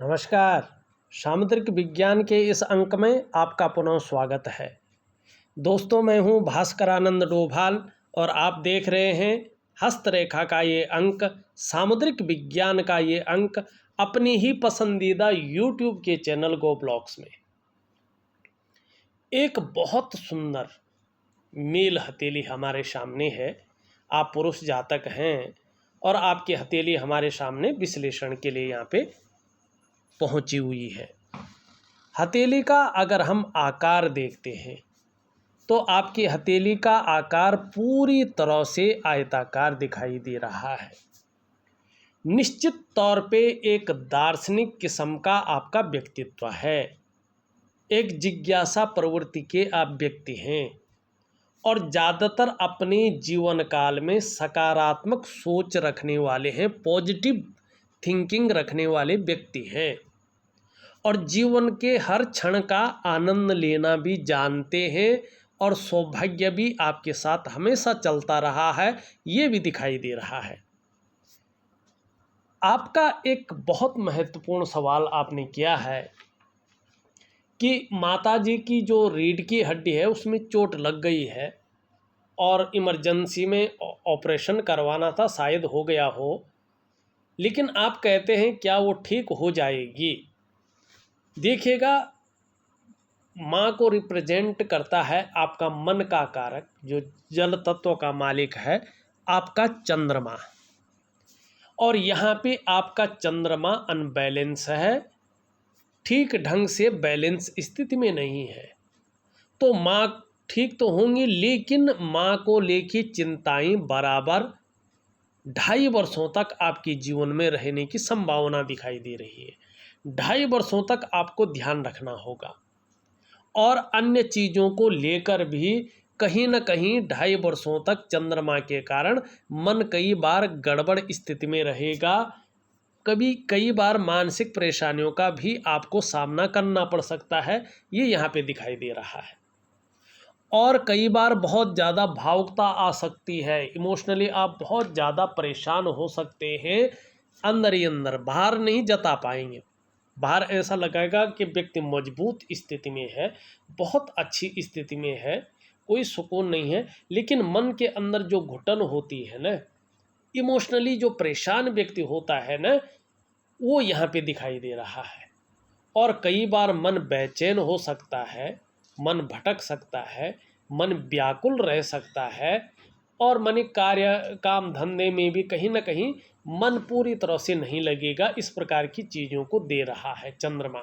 नमस्कार। सामुद्रिक विज्ञान के इस अंक में आपका पुनः स्वागत है। दोस्तों, मैं हूं भास्करानंद डोभाल और आप देख रहे हैं हस्तरेखा का ये अंक, सामुद्रिक विज्ञान का ये अंक अपनी ही पसंदीदा यूट्यूब के चैनल गो ब्लॉग्स में। एक बहुत सुंदर मेल हथेली हमारे सामने है। आप पुरुष जातक हैं और आपकी हथेली हमारे सामने विश्लेषण के लिए यहाँ पे पहुंची हुई है। हथेली का अगर हम आकार देखते हैं तो आपकी हथेली का आकार पूरी तरह से आयताकार दिखाई दे रहा है। निश्चित तौर पे एक दार्शनिक किस्म का आपका व्यक्तित्व है। एक जिज्ञासा प्रवृत्ति के आप व्यक्ति हैं और ज़्यादातर अपने जीवन काल में सकारात्मक सोच रखने वाले हैं, पॉजिटिव थिंकिंग रखने वाले व्यक्ति हैं और जीवन के हर क्षण का आनंद लेना भी जानते हैं और सौभाग्य भी आपके साथ हमेशा चलता रहा है, ये भी दिखाई दे रहा है। आपका एक बहुत महत्वपूर्ण सवाल आपने किया है कि माताजी की जो रीढ़ की हड्डी है उसमें चोट लग गई है और इमरजेंसी में ऑपरेशन करवाना था, शायद हो गया हो, लेकिन आप कहते हैं क्या वो ठीक हो जाएगी? देखिएगा, माँ को रिप्रेजेंट करता है आपका मन का कारक, जो जल तत्व का मालिक है, आपका चंद्रमा। और यहाँ पे आपका चंद्रमा अनबैलेंस है, ठीक ढंग से बैलेंस स्थिति में नहीं है। तो माँ ठीक तो होंगी, लेकिन माँ को लेके चिंताएं बराबर 2.5 वर्षों तक आपके जीवन में रहने की संभावना दिखाई दे रही है। 2.5 वर्षों तक आपको ध्यान रखना होगा और अन्य चीज़ों को लेकर भी कहीं न कहीं 2.5 वर्षों तक चंद्रमा के कारण मन कई बार गड़बड़ स्थिति में रहेगा। कई बार मानसिक परेशानियों का भी आपको सामना करना पड़ सकता है, ये यहाँ पे दिखाई दे रहा है। और कई बार बहुत ज़्यादा भावुकता आ सकती है, इमोशनली आप बहुत ज़्यादा परेशान हो सकते हैं, अंदर ही अंदर, बाहर नहीं जता पाएंगे। बाहर ऐसा लगेगा कि व्यक्ति मजबूत स्थिति में है, बहुत अच्छी स्थिति में है, कोई सुकून नहीं है, लेकिन मन के अंदर जो घुटन होती है ना, इमोशनली जो परेशान व्यक्ति होता है ना, वो यहाँ पे दिखाई दे रहा है। और कई बार मन बेचैन हो सकता है, मन भटक सकता है, मन व्याकुल रह सकता है और मन कार्य काम धंधे में भी कहीं ना कहीं मन पूरी तरह से नहीं लगेगा। इस प्रकार की चीज़ों को दे रहा है चंद्रमा।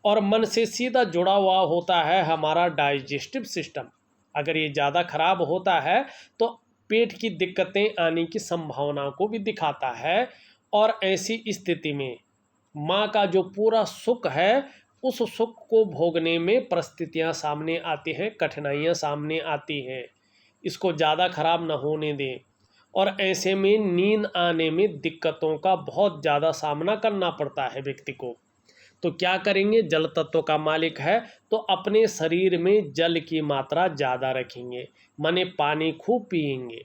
और मन से सीधा जुड़ा हुआ होता है हमारा डाइजेस्टिव सिस्टम। अगर ये ज़्यादा खराब होता है तो पेट की दिक्कतें आने की संभावना को भी दिखाता है। और ऐसी स्थिति में माँ का जो पूरा सुख है, उस सुख को भोगने में परिस्थितियाँ सामने आती हैं, कठिनाइयाँ सामने आती हैं। इसको ज़्यादा खराब न होने दें। और ऐसे में नींद आने में दिक्कतों का बहुत ज़्यादा सामना करना पड़ता है व्यक्ति को। तो क्या करेंगे? जल तत्व का मालिक है तो अपने शरीर में जल की मात्रा ज़्यादा रखेंगे, माने पानी खूब पिएंगे।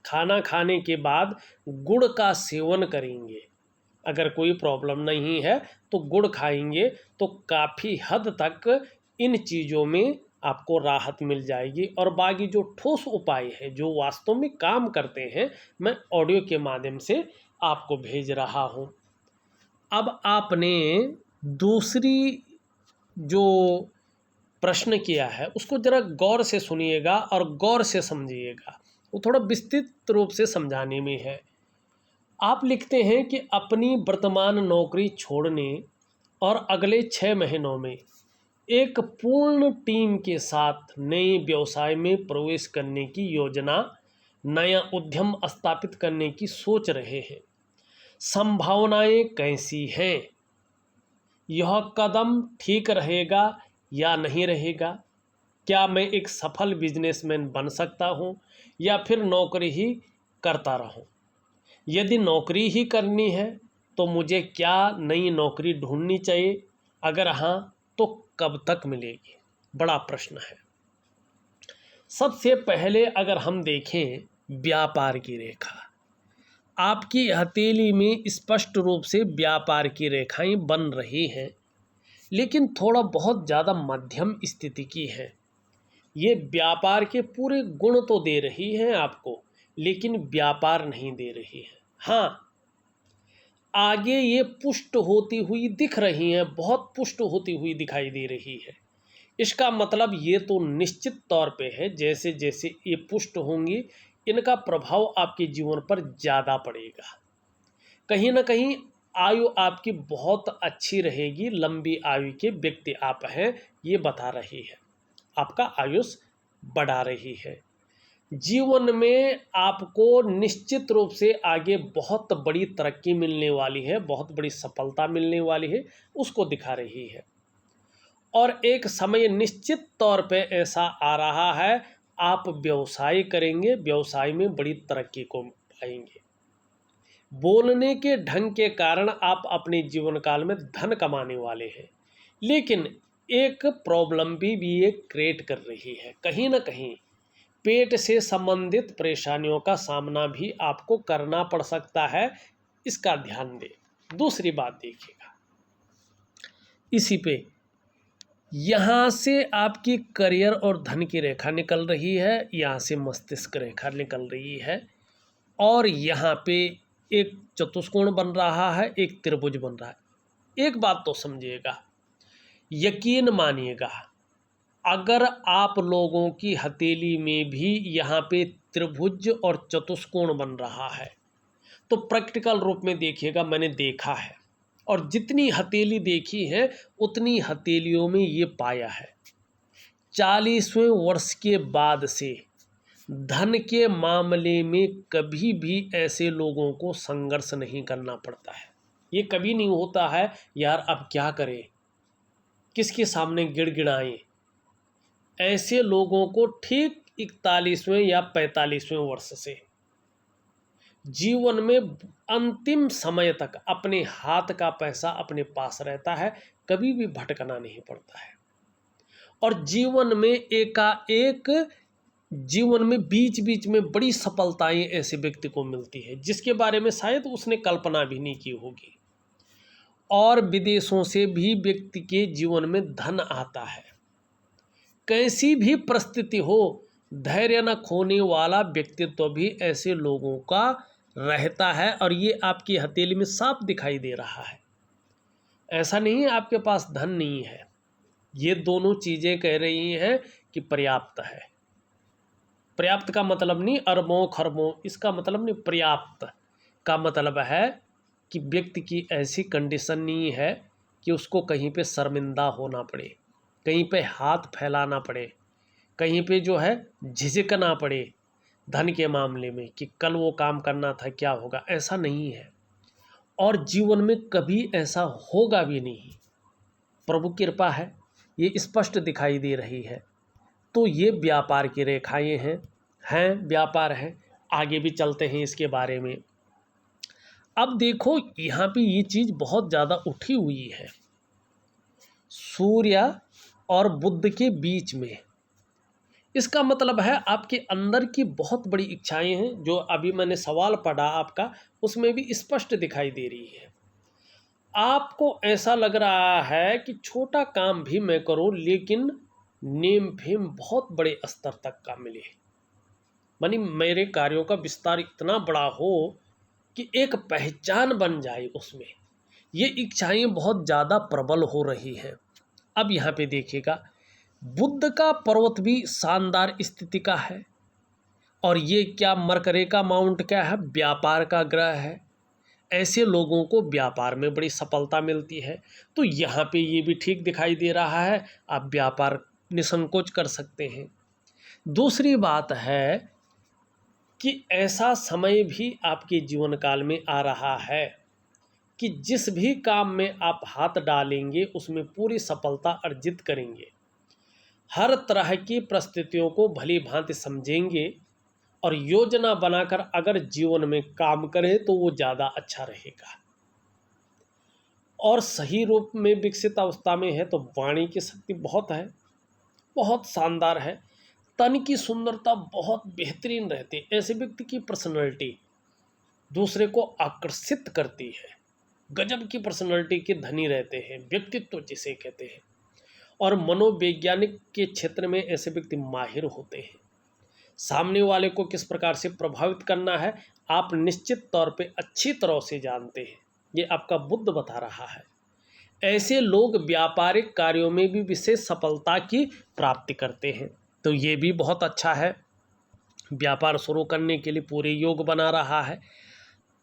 खाना खाने के बाद गुड़ का सेवन करेंगे। अगर कोई प्रॉब्लम नहीं है तो गुड़ खाएंगे तो काफ़ी हद तक इन चीज़ों में आपको राहत मिल जाएगी। और बाकी जो ठोस उपाय हैं जो वास्तव में काम करते हैं, मैं ऑडियो के माध्यम से आपको भेज रहा हूँ। अब आपने दूसरी जो प्रश्न किया है उसको ज़रा गौर से सुनिएगा और गौर से समझिएगा, वो थोड़ा विस्तृत रूप से समझाने में है। आप लिखते हैं कि अपनी वर्तमान नौकरी छोड़ने और अगले 6 महीनों में एक पूर्ण टीम के साथ नए व्यवसाय में प्रवेश करने की योजना, नया उद्यम स्थापित करने की सोच रहे हैं। संभावनाएं कैसी हैं? यह कदम ठीक रहेगा या नहीं रहेगा? क्या मैं एक सफल बिजनेसमैन बन सकता हूं या फिर नौकरी ही करता रहूं? यदि नौकरी ही करनी है तो मुझे क्या नई नौकरी ढूंढनी चाहिए? अगर हाँ तो कब तक मिलेगी? बड़ा प्रश्न है। सबसे पहले अगर हम देखें व्यापार की रेखा, आपकी हथेली में स्पष्ट रूप से व्यापार की रेखाएं बन रही हैं, लेकिन थोड़ा बहुत ज़्यादा मध्यम स्थिति की है। ये व्यापार के पूरे गुण तो दे रही हैं आपको, लेकिन व्यापार नहीं दे रही है। हाँ, आगे ये पुष्ट होती हुई दिख रही हैं, बहुत पुष्ट होती हुई दिखाई दे रही है। इसका मतलब ये तो निश्चित तौर पे है, जैसे जैसे ये पुष्ट होंगी इनका प्रभाव आपके जीवन पर ज़्यादा पड़ेगा। कहीं ना कहीं आयु आपकी बहुत अच्छी रहेगी, लंबी आयु के व्यक्ति आप हैं, ये बता रही है। आपका आयुष बढ़ा रही है। जीवन में आपको निश्चित रूप से आगे बहुत बड़ी तरक्की मिलने वाली है, बहुत बड़ी सफलता मिलने वाली है, उसको दिखा रही है। और एक समय निश्चित तौर पे ऐसा आ रहा है, आप व्यवसाय करेंगे, व्यवसाय में बड़ी तरक्की को पाएंगे। बोलने के ढंग के कारण आप अपने जीवन काल में धन कमाने वाले हैं, लेकिन एक प्रॉब्लम भी ये क्रिएट कर रही है। कहीं ना कहीं पेट से संबंधित परेशानियों का सामना भी आपको करना पड़ सकता है, इसका ध्यान दें। दूसरी बात देखिएगा, इसी पे यहाँ से आपकी करियर और धन की रेखा निकल रही है, यहाँ से मस्तिष्क रेखा निकल रही है, और यहाँ पे एक चतुष्कोण बन रहा है, एक त्रिभुज बन रहा है। एक बात तो समझिएगा, यकीन मानिएगा, अगर आप लोगों की हथेली में भी यहाँ पे त्रिभुज और चतुष्कोण बन रहा है, तो प्रैक्टिकल रूप में देखिएगा, मैंने देखा है, और जितनी हथेली देखी है उतनी हथेलियों में ये पाया है, 40वें वर्ष के बाद से धन के मामले में कभी भी ऐसे लोगों को संघर्ष नहीं करना पड़ता है। ये कभी नहीं होता है यार अब क्या करें, किसके सामने गिड़गिड़ाएं। ऐसे लोगों को ठीक 41वें या 45वें वर्ष से जीवन में अंतिम समय तक अपने हाथ का पैसा अपने पास रहता है, कभी भी भटकना नहीं पड़ता है। और जीवन में एकाएक, जीवन में बीच बीच में बड़ी सफलताएं ऐसे व्यक्ति को मिलती है जिसके बारे में शायद उसने कल्पना भी नहीं की होगी। और विदेशों से भी व्यक्ति के जीवन में धन आता है। कैसी भी परिस्थिति हो, धैर्य न खोने वाला व्यक्तित्व भी ऐसे लोगों का रहता है, और ये आपकी हथेली में साफ दिखाई दे रहा है। ऐसा नहीं है आपके पास धन नहीं है, ये दोनों चीज़ें कह रही हैं कि पर्याप्त है। पर्याप्त का मतलब नहीं अरबों खरबों, इसका मतलब नहीं, पर्याप्त का मतलब है कि व्यक्ति की ऐसी कंडीशन नहीं है कि उसको कहीं पे शर्मिंदा होना पड़े, कहीं पे हाथ फैलाना पड़े, कहीं पे जो है झिझकना पड़े धन के मामले में कि कल वो काम करना था क्या होगा, ऐसा नहीं है। और जीवन में कभी ऐसा होगा भी नहीं। प्रभु की कृपा है, ये स्पष्ट दिखाई दे रही है। तो ये व्यापार की रेखाएं हैं व्यापार है। आगे भी चलते हैं इसके बारे में। अब देखो यहाँ पे ये चीज़ बहुत ज़्यादा उठी हुई है, सूर्य और बुध के बीच में। इसका मतलब है आपके अंदर की बहुत बड़ी इच्छाएं हैं, जो अभी मैंने सवाल पढ़ा आपका, उसमें भी स्पष्ट दिखाई दे रही है। आपको ऐसा लग रहा है कि छोटा काम भी मैं करूं लेकिन नेम फेम बहुत बड़े स्तर तक का मिले, मानी मेरे कार्यों का विस्तार इतना बड़ा हो कि एक पहचान बन जाए उसमें। ये इच्छाएं बहुत ज़्यादा प्रबल हो रही हैं। अब यहाँ पे देखिएगा, बुध का पर्वत भी शानदार स्थिति का है, और ये क्या मरकरे का माउंट क्या है, व्यापार का ग्रह है। ऐसे लोगों को व्यापार में बड़ी सफलता मिलती है। तो यहाँ पे ये भी ठीक दिखाई दे रहा है, आप व्यापार निसंकोच कर सकते हैं। दूसरी बात है कि ऐसा समय भी आपके जीवन काल में आ रहा है कि जिस भी काम में आप हाथ डालेंगे उसमें पूरी सफलता अर्जित करेंगे। हर तरह की परिस्थितियों को भली भांति समझेंगे और योजना बनाकर अगर जीवन में काम करें तो वो ज़्यादा अच्छा रहेगा। और सही रूप में विकसित अवस्था में है तो वाणी की शक्ति बहुत है, बहुत शानदार है। तन की सुंदरता बहुत बेहतरीन रहती है। ऐसे व्यक्ति की पर्सनैलिटी दूसरे को आकर्षित करती है, गजब की पर्सनालिटी के धनी रहते हैं, व्यक्तित्व जिसे कहते हैं, और मनोवैज्ञानिक के क्षेत्र में ऐसे व्यक्ति माहिर होते हैं। सामने वाले को किस प्रकार से प्रभावित करना है आप निश्चित तौर पे अच्छी तरह से जानते हैं, ये आपका बुद्ध बता रहा है। ऐसे लोग व्यापारिक कार्यों में भी विशेष सफलता की प्राप्ति करते हैं, तो ये भी बहुत अच्छा है। व्यापार शुरू करने के लिए पूरे योग बना रहा है।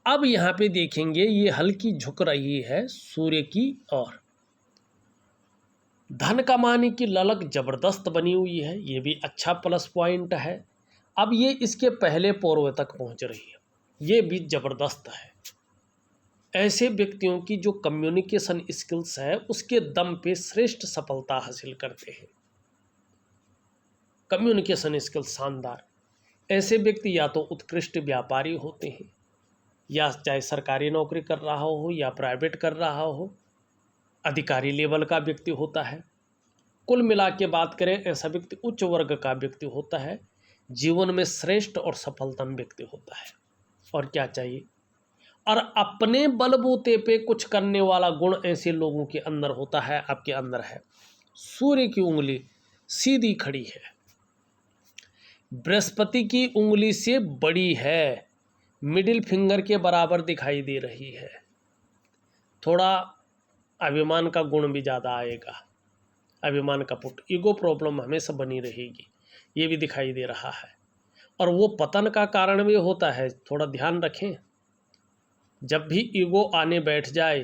अब यहाँ पे देखेंगे ये हल्की झुक रही है सूर्य की ओर, धन कमाने की ललक जबरदस्त बनी हुई है, ये भी अच्छा प्लस पॉइंट है। अब ये इसके पहले पूर्व तक पहुँच रही है, ये भी जबरदस्त है। ऐसे व्यक्तियों की जो कम्युनिकेशन स्किल्स है उसके दम पे श्रेष्ठ सफलता हासिल करते हैं। कम्युनिकेशन स्किल्स शानदार। ऐसे व्यक्ति या तो उत्कृष्ट व्यापारी होते हैं, या चाहे सरकारी नौकरी कर रहा हो या प्राइवेट कर रहा हो, अधिकारी लेवल का व्यक्ति होता है। कुल मिला के बात करें ऐसा व्यक्ति उच्च वर्ग का व्यक्ति होता है, जीवन में श्रेष्ठ और सफलतम व्यक्ति होता है। और क्या चाहिए। और अपने बलबूते पे कुछ करने वाला गुण ऐसे लोगों के अंदर होता है, आपके अंदर है। सूर्य की उंगली सीधी खड़ी है, बृहस्पति की उंगली से बड़ी है, मिडिल फिंगर के बराबर दिखाई दे रही है। थोड़ा अभिमान का गुण भी ज़्यादा आएगा, अभिमान का पुट, ईगो प्रॉब्लम हमेशा बनी रहेगी, ये भी दिखाई दे रहा है। और वो पतन का कारण भी होता है, थोड़ा ध्यान रखें। जब भी ईगो आने बैठ जाए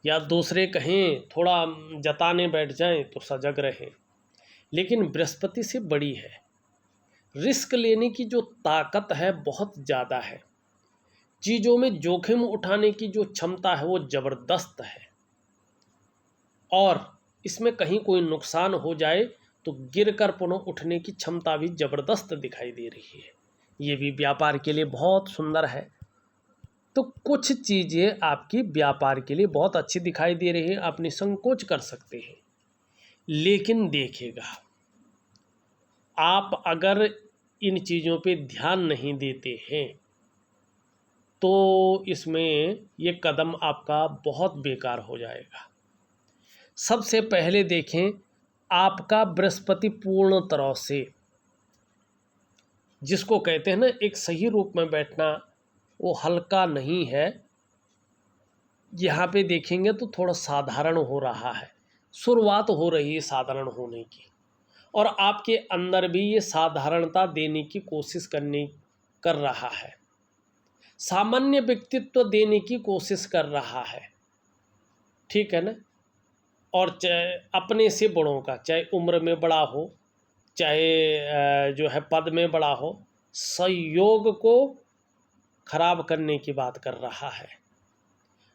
या दूसरे कहें थोड़ा जताने बैठ जाएं तो सजग रहें। लेकिन बृहस्पति से बड़ी है, रिस्क लेने की जो ताकत है बहुत ज़्यादा है, चीज़ों में जोखिम उठाने की जो क्षमता है वो ज़बरदस्त है। और इसमें कहीं कोई नुकसान हो जाए तो गिरकर पुनः उठने की क्षमता भी ज़बरदस्त दिखाई दे रही है। ये भी व्यापार के लिए बहुत सुंदर है। तो कुछ चीज़ें आपकी व्यापार के लिए बहुत अच्छी दिखाई दे रही है, आप निसंकोच कर सकते हैं। लेकिन देखिएगा, आप अगर इन चीज़ों पे ध्यान नहीं देते हैं तो इसमें ये कदम आपका बहुत बेकार हो जाएगा। सबसे पहले देखें, आपका बृहस्पति पूर्ण तरह से, जिसको कहते हैं ना एक सही रूप में बैठना, वो हल्का नहीं है। यहाँ पे देखेंगे तो थोड़ा साधारण हो रहा है, शुरुआत हो रही है साधारण होने की, और आपके अंदर भी ये साधारणता देने की कोशिश कर रहा है, सामान्य व्यक्तित्व देने की कोशिश कर रहा है, ठीक है ना। और चाहे अपने से बड़ों का, चाहे उम्र में बड़ा हो, चाहे जो है पद में बड़ा हो, सहयोग को खराब करने की बात कर रहा है।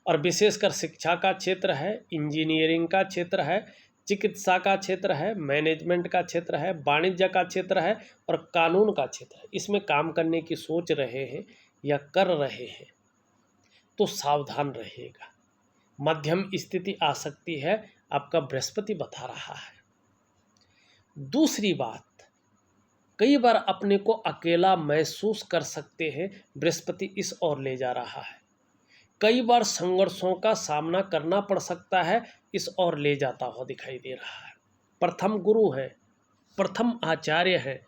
और विशेषकर शिक्षा का क्षेत्र है, इंजीनियरिंग का क्षेत्र है, चिकित्सा का क्षेत्र है, मैनेजमेंट का क्षेत्र है, वाणिज्य का क्षेत्र है और कानून का क्षेत्र है, इसमें काम करने की सोच रहे हैं या कर रहे हैं तो सावधान रहेगा। मध्यम स्थिति आ सकती है, आपका बृहस्पति बता रहा है। दूसरी बात, कई बार अपने को अकेला महसूस कर सकते हैं, बृहस्पति इस ओर ले जा रहा है। कई बार संघर्षों का सामना करना पड़ सकता है, इस ओर ले जाता हुआ दिखाई दे रहा है। प्रथम गुरु है, प्रथम आचार्य है।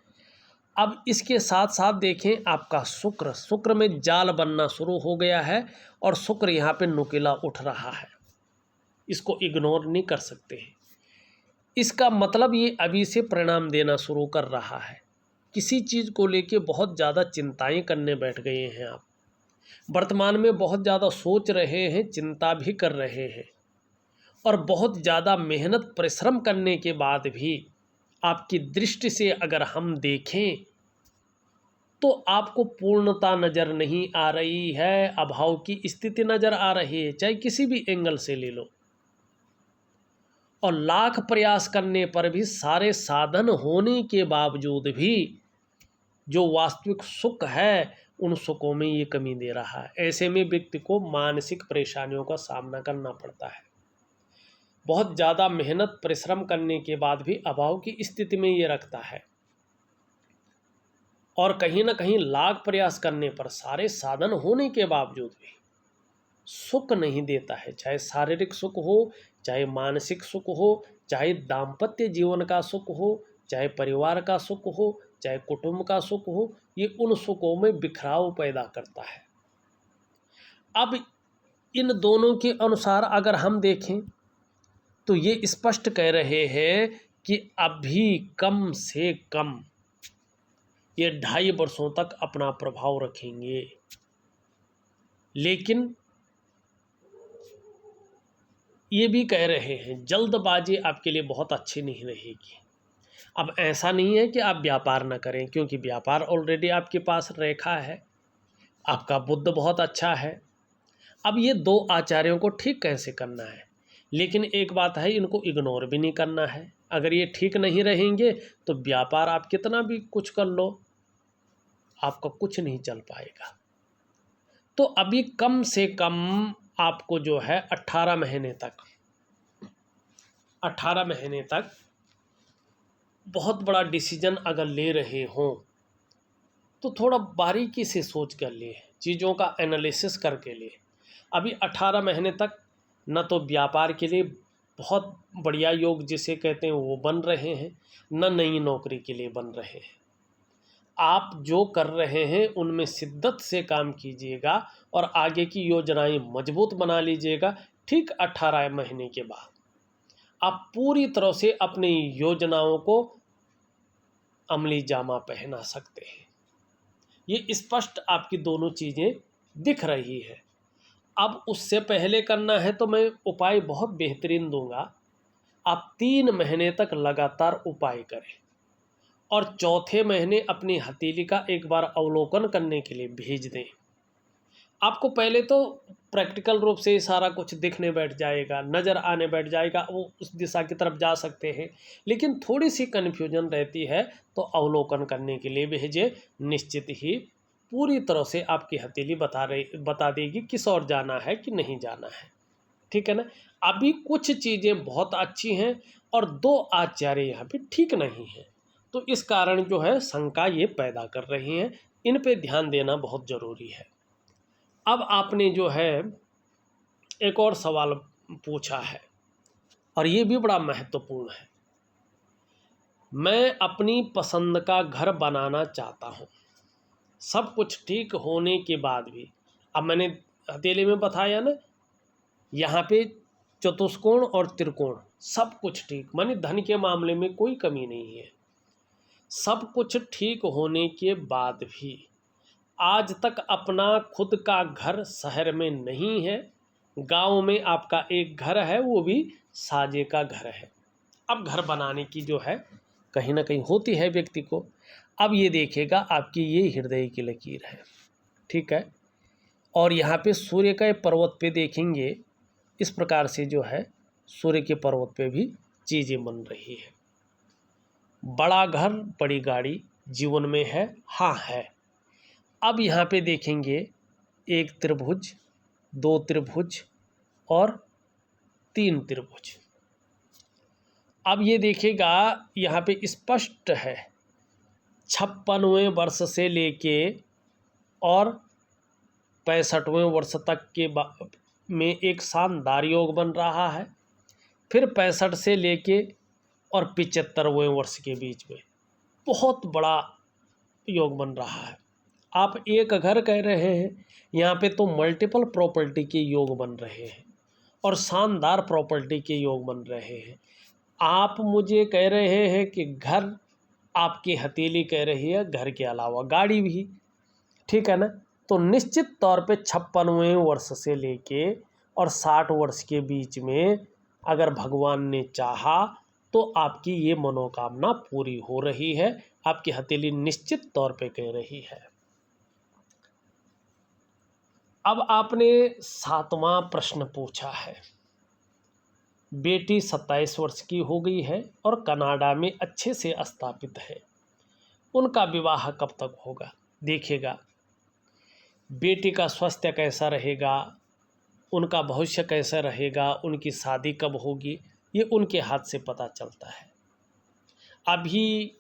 अब इसके साथ साथ देखें आपका शुक्र में जाल बनना शुरू हो गया है और शुक्र यहाँ पे नुकीला उठ रहा है, इसको इग्नोर नहीं कर सकते हैं। इसका मतलब ये अभी से परिणाम देना शुरू कर रहा है। किसी चीज़ को लेके बहुत ज़्यादा चिंताएं करने बैठ गए हैं आप, वर्तमान में बहुत ज़्यादा सोच रहे हैं, चिंता भी कर रहे हैं, और बहुत ज़्यादा मेहनत परिश्रम करने के बाद भी आपकी दृष्टि से अगर हम देखें तो आपको पूर्णता नज़र नहीं आ रही है, अभाव की स्थिति नज़र आ रही है, चाहे किसी भी एंगल से ले लो। और लाख प्रयास करने पर भी, सारे साधन होने के बावजूद भी जो वास्तविक सुख है उन सुखों में ये कमी दे रहा है। ऐसे में व्यक्ति को मानसिक परेशानियों का सामना करना पड़ता है। बहुत ज़्यादा मेहनत परिश्रम करने के बाद भी अभाव की स्थिति में ये रखता है। और कहीं ना कहीं लाख प्रयास करने पर सारे साधन होने के बावजूद भी सुख नहीं देता है, चाहे शारीरिक सुख हो, चाहे मानसिक सुख हो, चाहे दाम्पत्य जीवन का सुख हो, चाहे परिवार का सुख हो, चाहे कुटुंब का सुख हो, ये उन सुखों में बिखराव पैदा करता है। अब इन दोनों के अनुसार अगर हम देखें तो ये स्पष्ट कह रहे हैं कि अभी कम से कम ये 2.5 वर्षों तक अपना प्रभाव रखेंगे, लेकिन ये भी कह रहे हैं जल्दबाजी आपके लिए बहुत अच्छी नहीं रहेगी। अब ऐसा नहीं है कि आप व्यापार न करें, क्योंकि व्यापार ऑलरेडी आपके पास रेखा है, आपका बुद्ध बहुत अच्छा है। अब ये 2 आचार्यों को ठीक कैसे करना है, लेकिन एक बात है, इनको इग्नोर भी नहीं करना है। अगर ये ठीक नहीं रहेंगे तो व्यापार आप कितना भी कुछ कर लो, आपका कुछ नहीं चल पाएगा। तो अभी कम से कम आपको जो है 18 महीने तक बहुत बड़ा डिसीजन अगर ले रहे हों तो थोड़ा बारीकी से सोच कर लिए, चीज़ों का एनालिसिस करके लिए। अभी 18 महीने तक न तो व्यापार के लिए बहुत बढ़िया योग जिसे कहते हैं वो बन रहे हैं, न नई नौकरी के लिए बन रहे हैं। आप जो कर रहे हैं उनमें शिद्दत से काम कीजिएगा और आगे की योजनाएं मजबूत बना लीजिएगा। ठीक 18 महीने के बाद आप पूरी तरह से अपनी योजनाओं को अमली जामा पहना सकते हैं। ये स्पष्ट आपकी दोनों चीज़ें दिख रही है। अब उससे पहले करना है तो मैं उपाय बहुत बेहतरीन दूंगा। आप 3 महीने तक लगातार उपाय करें और चौथे महीने अपनी हथेली का एक बार अवलोकन करने के लिए भेज दें। आपको पहले तो प्रैक्टिकल रूप से सारा कुछ दिखने बैठ जाएगा, नज़र आने बैठ जाएगा, वो उस दिशा की तरफ जा सकते हैं। लेकिन थोड़ी सी कन्फ्यूजन रहती है तो अवलोकन करने के लिए भेजें। निश्चित ही पूरी तरह से आपकी हथेली बता देगी किस ओर जाना है कि नहीं जाना है। ठीक है ना। अभी कुछ चीज़ें बहुत अच्छी हैं और 2 आचार्य यहाँ पे ठीक नहीं हैं, तो इस कारण जो है शंका ये पैदा कर रही हैं। इन पे ध्यान देना बहुत ज़रूरी है। अब आपने जो है एक और सवाल पूछा है और ये भी बड़ा महत्वपूर्ण है। मैं अपनी पसंद का घर बनाना चाहता हूँ, सब कुछ ठीक होने के बाद भी। अब मैंने हथेली में बताया ना, यहाँ पे चतुष्कोण और त्रिकोण सब कुछ ठीक, माने धन के मामले में कोई कमी नहीं है। सब कुछ ठीक होने के बाद भी आज तक अपना खुद का घर शहर में नहीं है, गांव में आपका एक घर है, वो भी साजे का घर है। अब घर बनाने की जो है कहीं ना कहीं होती है व्यक्ति को। अब ये देखेगा आपकी ये हृदय की लकीर है, ठीक है। और यहाँ पे सूर्य का पर्वत पे देखेंगे, इस प्रकार से जो है सूर्य के पर्वत पे भी चीज़ें बन रही है। बड़ा घर बड़ी गाड़ी जीवन में है, हाँ है। अब यहाँ पे देखेंगे 1 त्रिभुज, 2 त्रिभुज और 3 त्रिभुज। अब ये देखिएगा यहाँ पे स्पष्ट है 56वें वर्ष से लेके और 65वें वर्ष तक के में एक शानदार योग बन रहा है। फिर 65 से लेके और 75वें वर्ष के बीच में बहुत बड़ा योग बन रहा है। आप एक घर कह रहे हैं, यहाँ पे तो मल्टीपल प्रॉपर्टी के योग बन रहे हैं और शानदार प्रॉपर्टी के योग बन रहे हैं। आप मुझे कह रहे हैं कि घर, आपकी हथेली कह रही है घर के अलावा गाड़ी भी, ठीक है ना। तो निश्चित तौर पे 56वें वर्ष से लेके और 60 वर्ष के बीच में अगर भगवान ने चाहा तो आपकी ये मनोकामना पूरी हो रही है। आपकी हथेली निश्चित तौर पे कह रही है। अब आपने 7वां प्रश्न पूछा है। बेटी 27 वर्ष की हो गई है और कनाडा में अच्छे से स्थापित है, उनका विवाह कब तक होगा? देखिएगा बेटी का स्वास्थ्य कैसा रहेगा, उनका भविष्य कैसा रहेगा, उनकी शादी कब होगी, ये उनके हाथ से पता चलता है। अभी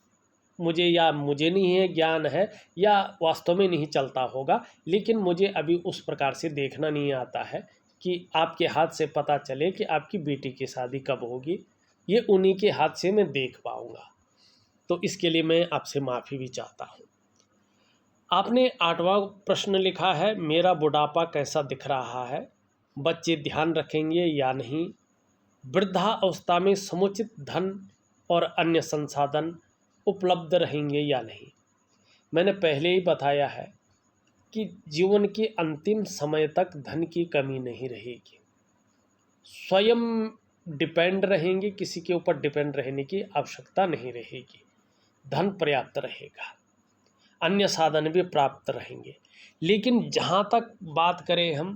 मुझे नहीं है ज्ञान है, या वास्तव में नहीं चलता होगा, लेकिन मुझे अभी उस प्रकार से देखना नहीं आता है कि आपके हाथ से पता चले कि आपकी बेटी की शादी कब होगी। ये उन्हीं के हाथ से मैं देख पाऊँगा। तो इसके लिए मैं आपसे माफ़ी भी चाहता हूँ। आपने 8वां प्रश्न लिखा है, मेरा बुढ़ापा कैसा दिख रहा है, बच्चे ध्यान रखेंगे या नहीं, वृद्धावस्था में समुचित धन और अन्य संसाधन उपलब्ध रहेंगे या नहीं। मैंने पहले ही बताया है कि जीवन के अंतिम समय तक धन की कमी नहीं रहेगी। स्वयं डिपेंड रहेंगे, किसी के ऊपर डिपेंड रहने की आवश्यकता नहीं रहेगी। धन पर्याप्त रहेगा, अन्य साधन भी प्राप्त रहेंगे। लेकिन जहाँ तक बात करें हम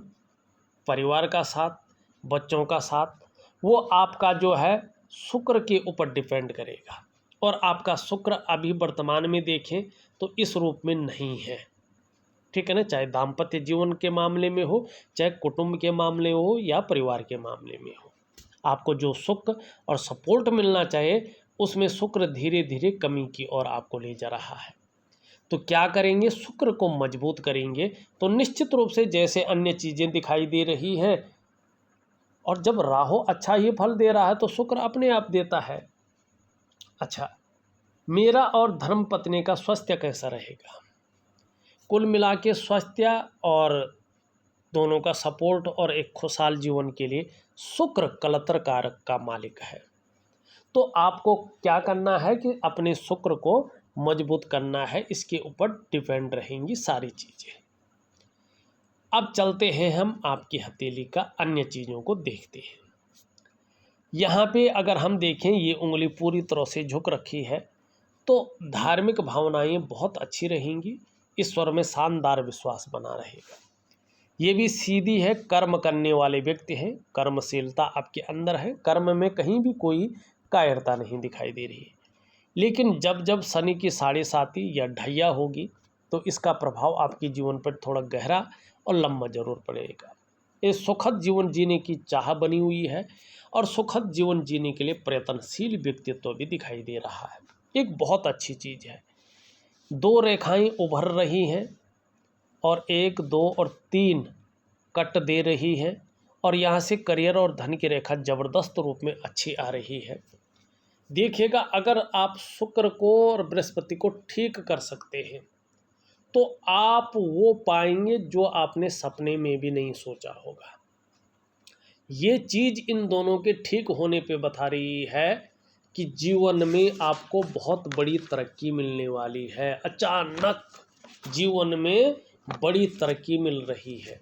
परिवार का साथ, बच्चों का साथ, वो आपका जो है शुक्र के ऊपर डिपेंड करेगा। और आपका शुक्र अभी वर्तमान में देखें तो इस रूप में नहीं है, ठीक है ना। चाहे दाम्पत्य जीवन के मामले में हो, चाहे कुटुंब के मामले हो, या परिवार के मामले में हो, आपको जो सुख और सपोर्ट मिलना चाहिए उसमें शुक्र धीरे धीरे कमी की ओर आपको ले जा रहा है। तो क्या करेंगे, शुक्र को मजबूत करेंगे तो निश्चित रूप से जैसे अन्य चीज़ें दिखाई दे रही हैं, और जब राहु अच्छा ही फल दे रहा है तो शुक्र अपने आप देता है। अच्छा, मेरा और धर्म पत्नी का स्वास्थ्य कैसा रहेगा। कुल मिला के स्वास्थ्य और दोनों का सपोर्ट और एक खुशहाल जीवन के लिए शुक्र कलत्र कारक का मालिक है। तो आपको क्या करना है कि अपने शुक्र को मजबूत करना है, इसके ऊपर डिपेंड रहेंगी सारी चीज़ें। अब चलते हैं हम आपकी हथेली का अन्य चीज़ों को देखते हैं। यहाँ पे अगर हम देखें, ये उंगली पूरी तरह से झुक रखी है, तो धार्मिक भावनाएं बहुत अच्छी रहेंगी। ईश्वर में शानदार विश्वास बना रहेगा। ये भी सीधी है, कर्म करने वाले व्यक्ति हैं, कर्मशीलता आपके अंदर है, कर्म में कहीं भी कोई कायरता नहीं दिखाई दे रही है। लेकिन जब जब शनि की 7.5 या ढैया होगी तो इसका प्रभाव आपके जीवन पर थोड़ा गहरा और लंबा जरूर पड़ेगा। ये सुखद जीवन जीने की चाह बनी हुई है, और सुखद जीवन जीने के लिए प्रयत्नशील व्यक्तित्व भी दिखाई दे रहा है। एक बहुत अच्छी चीज़ है। 2 रेखाएं उभर रही हैं, और 1, 2 और 3 कट दे रही है, और यहाँ से करियर और धन की रेखा ज़बरदस्त रूप में अच्छी आ रही है। देखिएगा, अगर आप शुक्र को और बृहस्पति को ठीक कर सकते हैं तो आप वो पाएंगे जो आपने सपने में भी नहीं सोचा होगा। ये चीज़ इन दोनों के ठीक होने पे बता रही है कि जीवन में आपको बहुत बड़ी तरक्की मिलने वाली है। अचानक जीवन में बड़ी तरक्की मिल रही है।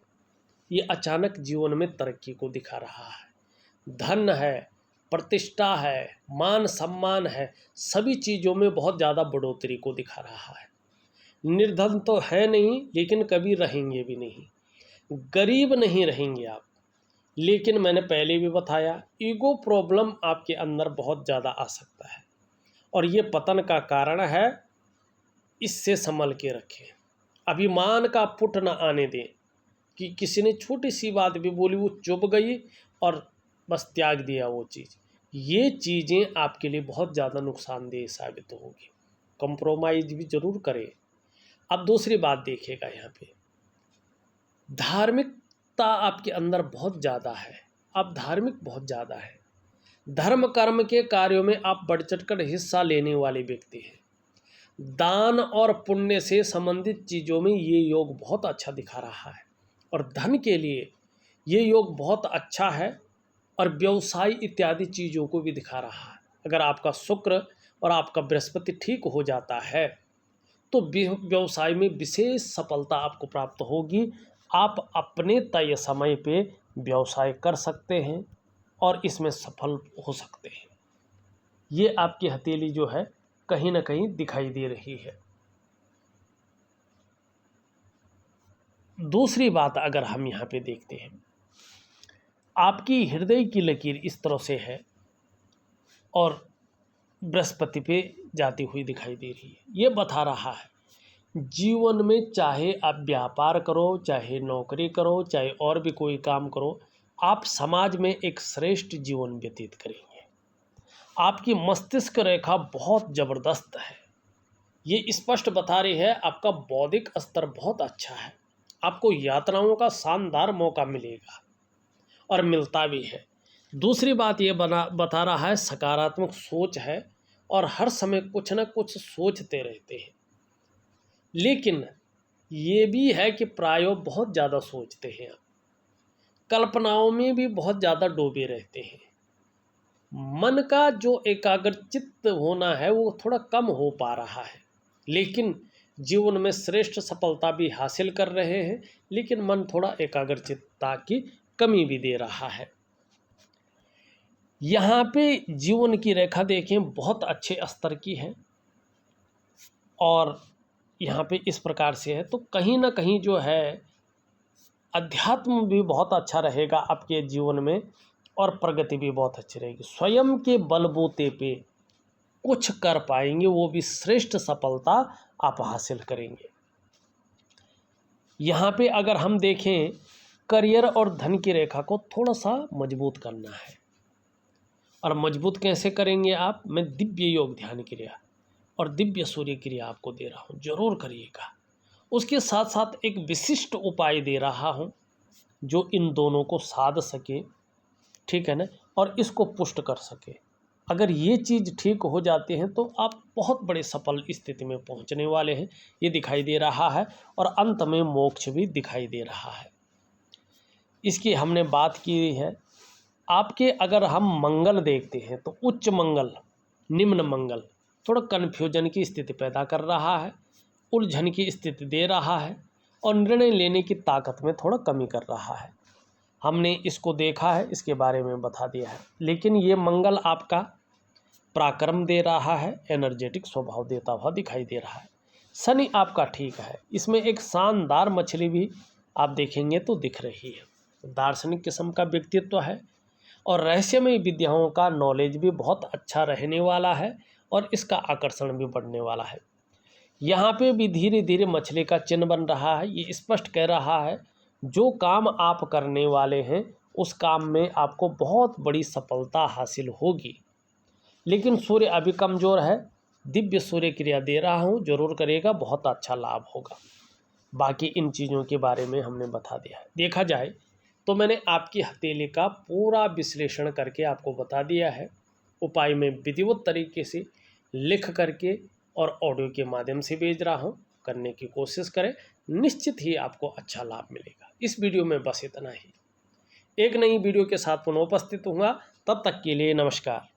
ये अचानक जीवन में तरक्की को दिखा रहा है। धन है, प्रतिष्ठा है, मान सम्मान है, सभी चीज़ों में बहुत ज़्यादा बढ़ोतरी को दिखा रहा है। निर्धन तो है नहीं, लेकिन कभी रहेंगे भी नहीं। गरीब नहीं रहेंगे आप। लेकिन मैंने पहले भी बताया, ईगो प्रॉब्लम आपके अंदर बहुत ज़्यादा आ सकता है, और ये पतन का कारण है। इससे संभल के रखें, अभिमान का पुट न आने दें कि किसी ने छोटी सी बात भी बोली, वो चुप गई और बस त्याग दिया वो चीज़। ये चीज़ें आपके लिए बहुत ज़्यादा नुकसानदेह साबित होगी। कंप्रोमाइज़ भी ज़रूर करें। अब दूसरी बात देखिएगा, यहाँ पे धार्मिकता आपके अंदर बहुत ज़्यादा है। आप धार्मिक बहुत ज़्यादा है। धर्म कर्म के कार्यों में आप बढ़ चढ़कर हिस्सा लेने वाले व्यक्ति हैं। दान और पुण्य से संबंधित चीज़ों में ये योग बहुत अच्छा दिखा रहा है, और धन के लिए ये योग बहुत अच्छा है, और व्यवसाय इत्यादि चीज़ों को भी दिखा रहा है। अगर आपका शुक्र और आपका बृहस्पति ठीक हो जाता है तो व्यवसाय में विशेष सफलता आपको प्राप्त होगी। आप अपने तय समय पे व्यवसाय कर सकते हैं और इसमें सफल हो सकते हैं। ये आपकी हथेली जो है कहीं ना कहीं दिखाई दे रही है। दूसरी बात अगर हम यहाँ पे देखते हैं, आपकी हृदय की लकीर इस तरह से है और बृहस्पति पे जाती हुई दिखाई दे रही है। ये बता रहा है जीवन में चाहे आप व्यापार करो, चाहे नौकरी करो, चाहे और भी कोई काम करो, आप समाज में एक श्रेष्ठ जीवन व्यतीत करेंगे। आपकी मस्तिष्क रेखा बहुत ज़बरदस्त है। ये स्पष्ट बता रही है आपका बौद्धिक स्तर बहुत अच्छा है, आपको यात्राओं का शानदार मौका मिलेगा और मिलता भी है। दूसरी बात ये बता रहा है सकारात्मक सोच है और हर समय कुछ ना कुछ सोचते रहते हैं, लेकिन ये भी है कि प्रायों बहुत ज़्यादा सोचते हैं आप, कल्पनाओं में भी बहुत ज़्यादा डूबे रहते हैं। मन का जो एकाग्रचित्त होना है वो थोड़ा कम हो पा रहा है, लेकिन जीवन में श्रेष्ठ सफलता भी हासिल कर रहे हैं, लेकिन मन थोड़ा एकाग्रचित्तता की कमी भी दे रहा है। यहाँ पे जीवन की रेखा देखें बहुत अच्छे स्तर की है और यहाँ पे इस प्रकार से है, तो कहीं ना कहीं जो है अध्यात्म भी बहुत अच्छा रहेगा आपके जीवन में और प्रगति भी बहुत अच्छी रहेगी। स्वयं के बलबूते पे कुछ कर पाएंगे, वो भी श्रेष्ठ सफलता आप हासिल करेंगे। यहाँ पे अगर हम देखें करियर और धन की रेखा को थोड़ा सा मजबूत करना है, और मजबूत कैसे करेंगे आप, मैं दिव्य योग ध्यान क्रिया और दिव्य सूर्य क्रिया आपको दे रहा हूँ, जरूर करिएगा। उसके साथ साथ एक विशिष्ट उपाय दे रहा हूँ जो इन दोनों को साध सके, ठीक है ना, और इसको पुष्ट कर सके। अगर ये चीज़ ठीक हो जाती है तो आप बहुत बड़े सफल स्थिति में पहुंचने वाले हैं, ये दिखाई दे रहा है, और अंत में मोक्ष भी दिखाई दे रहा है। इसकी हमने बात की है। आपके अगर हम मंगल देखते हैं तो उच्च मंगल, निम्न मंगल थोड़ा कन्फ्यूजन की स्थिति पैदा कर रहा है, उलझन की स्थिति दे रहा है, और निर्णय लेने की ताकत में थोड़ा कमी कर रहा है। हमने इसको देखा है, इसके बारे में बता दिया है। लेकिन ये मंगल आपका पराक्रम दे रहा है, एनर्जेटिक स्वभाव देता हुआ दिखाई दे रहा है। शनि आपका ठीक है, इसमें एक शानदार मछली भी आप देखेंगे तो दिख रही है। दार्शनिक किस्म का व्यक्तित्व है और रहस्यमय विद्याओं का नॉलेज भी बहुत अच्छा रहने वाला है और इसका आकर्षण भी बढ़ने वाला है। यहाँ पे भी धीरे धीरे मछली का चिन्ह बन रहा है। ये स्पष्ट कह रहा है जो काम आप करने वाले हैं उस काम में आपको बहुत बड़ी सफलता हासिल होगी, लेकिन सूर्य अभी कमज़ोर है। दिव्य सूर्य क्रिया दे रहा हूँ, जरूर करेगा, बहुत अच्छा लाभ होगा। बाकी इन चीज़ों के बारे में हमने बता दिया है। देखा जाए तो मैंने आपकी हथेली का पूरा विश्लेषण करके आपको बता दिया है। उपाय में विधिवत तरीके से लिख करके और ऑडियो के माध्यम से भेज रहा हूँ, करने की कोशिश करें, निश्चित ही आपको अच्छा लाभ मिलेगा। इस वीडियो में बस इतना ही। एक नई वीडियो के साथ पुनः उपस्थित होऊंगा, तब तक के लिए नमस्कार।